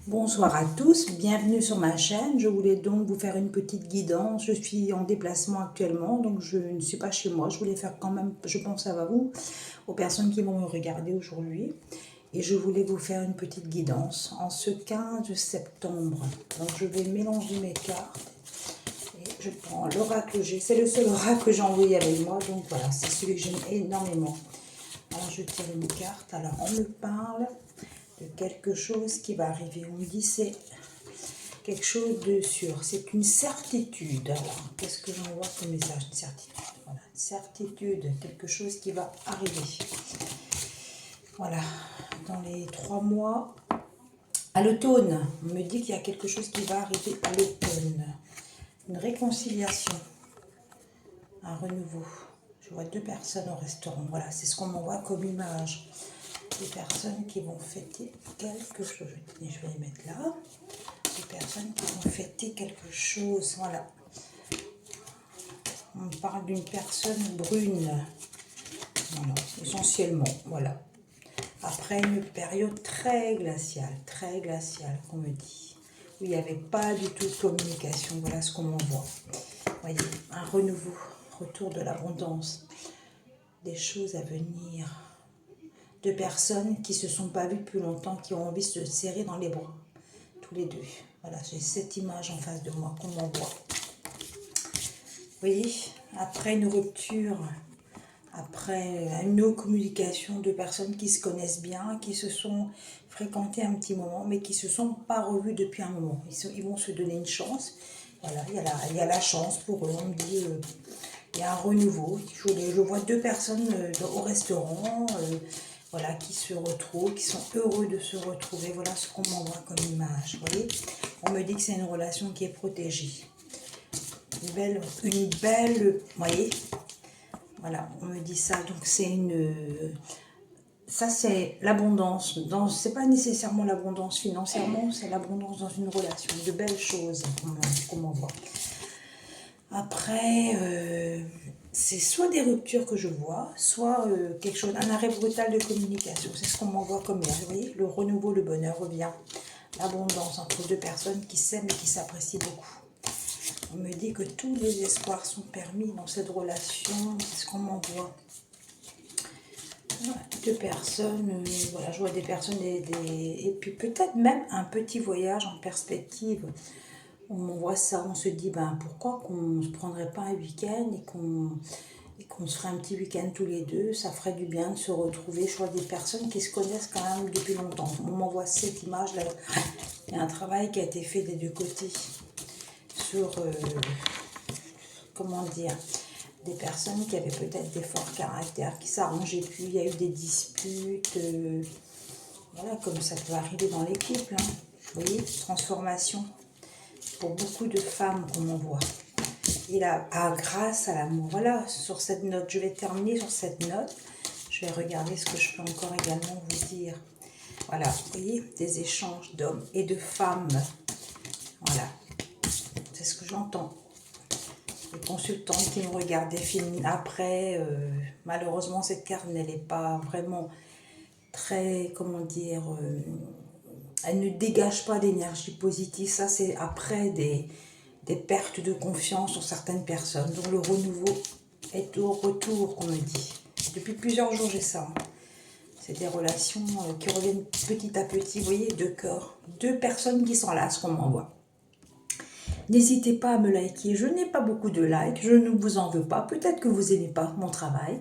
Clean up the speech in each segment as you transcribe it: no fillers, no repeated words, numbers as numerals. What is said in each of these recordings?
Bonsoir à tous, bienvenue sur ma chaîne. Je voulais donc vous faire une petite guidance. Je suis en déplacement actuellement, donc je ne suis pas chez moi. Je voulais faire quand même, je pense à vous, aux personnes qui vont me regarder aujourd'hui. Et je voulais vous faire une petite guidance en ce 15 septembre. Donc je vais mélanger mes cartes. Et je prends l'oracle G. C'est le seul oracle que j'ai envoyé avec moi, donc voilà, c'est celui que j'aime énormément. Alors je tire une carte. Alors on me parle de quelque chose qui va arriver. On me dit c'est quelque chose de sûr, c'est une certitude. Alors, qu'est-ce que j'envoie comme message? Une certitude. Voilà, une certitude, quelque chose qui va arriver. Voilà, dans les 3 mois, à l'automne, on me dit qu'il y a quelque chose qui va arriver à l'automne. Une réconciliation, un renouveau. Je vois 2 personnes au restaurant. Voilà, c'est ce qu'on m'envoie comme image. Des personnes qui vont fêter quelque chose. Je vais les mettre là. Des personnes qui vont fêter quelque chose. Voilà. On parle d'une personne brune. Voilà, essentiellement. Voilà. Après une période très glaciale qu'on me dit. Où il n'y avait pas du tout de communication. Voilà ce qu'on m'envoie. Voyez, un renouveau, retour de l'abondance. Des choses à venir. 2 personnes qui ne se sont pas vues depuis longtemps, qui ont envie de se serrer dans les bras, tous les 2. Voilà, j'ai cette image en face de moi qu'on m'envoie. Vous voyez, après une rupture, après une non-communication, 2 personnes qui se connaissent bien, qui se sont fréquentées un petit moment, mais qui ne se sont pas revues depuis un moment. Ils vont se donner une chance. Voilà, il y a la chance pour eux. On me dit, il y a un renouveau. Je vois 2 personnes au restaurant, voilà, qui se retrouvent, qui sont heureux de se retrouver. Voilà ce qu'on m'envoie comme image. Vous voyez, on me dit que c'est une relation qui est protégée. Une belle, vous voyez, voilà, on me dit ça. Donc c'est ça c'est l'abondance. C'est pas nécessairement l'abondance financièrement, c'est l'abondance dans une relation. De belles choses qu'on m'envoie. Après, c'est soit des ruptures que je vois, soit quelque chose, un arrêt brutal de communication. C'est ce qu'on m'envoie comme hier. Vous voyez, le renouveau, le bonheur revient. L'abondance entre 2 personnes qui s'aiment et qui s'apprécient beaucoup. On me dit que tous les espoirs sont permis dans cette relation. C'est ce qu'on m'envoie. Voilà, 2 personnes, voilà, je vois des personnes, et puis peut-être même un petit voyage en perspective. On m'envoie ça, on se dit, ben, pourquoi qu'on ne se prendrait pas un week-end et qu'on se ferait un petit week-end tous les 2, ça ferait du bien de se retrouver. Je vois des personnes qui se connaissent quand même depuis longtemps. On m'envoie cette image-là. Il y a un travail qui a été fait des 2 côtés sur, comment dire, des personnes qui avaient peut-être des forts caractères, qui s'arrangeaient plus, il y a eu des disputes, voilà, comme ça peut arriver dans les couples, hein. Vous voyez, transformation. Pour beaucoup de femmes qu'on m'envoie. Et là, grâce à l'amour. Voilà, sur cette note, je vais terminer sur cette note. Je vais regarder ce que je peux encore également vous dire. Voilà, vous voyez, des échanges d'hommes et de femmes. Voilà, c'est ce que j'entends. Les consultantes qui me regardent des films après, malheureusement, cette carte, elle n'est pas vraiment très, comment dire, elle ne dégage pas d'énergie positive. Ça, c'est après des pertes de confiance sur certaines personnes. Donc le renouveau est au retour, on me dit. Depuis plusieurs jours, j'ai ça. C'est des relations qui reviennent petit à petit. Vous voyez, 2 cœurs. 2 personnes qui sont là, ce qu'on m'envoie. N'hésitez pas à me liker. Je n'ai pas beaucoup de likes. Je ne vous en veux pas. Peut-être que vous n'aimez pas mon travail.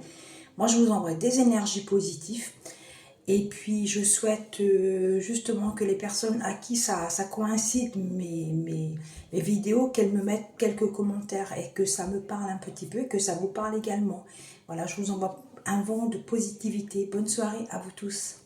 Moi, je vous envoie des énergies positives. Et puis, je souhaite justement que les personnes à qui ça coïncide, mes vidéos, qu'elles me mettent quelques commentaires et que ça me parle un petit peu, que ça vous parle également. Voilà, je vous envoie un vent de positivité. Bonne soirée à vous tous.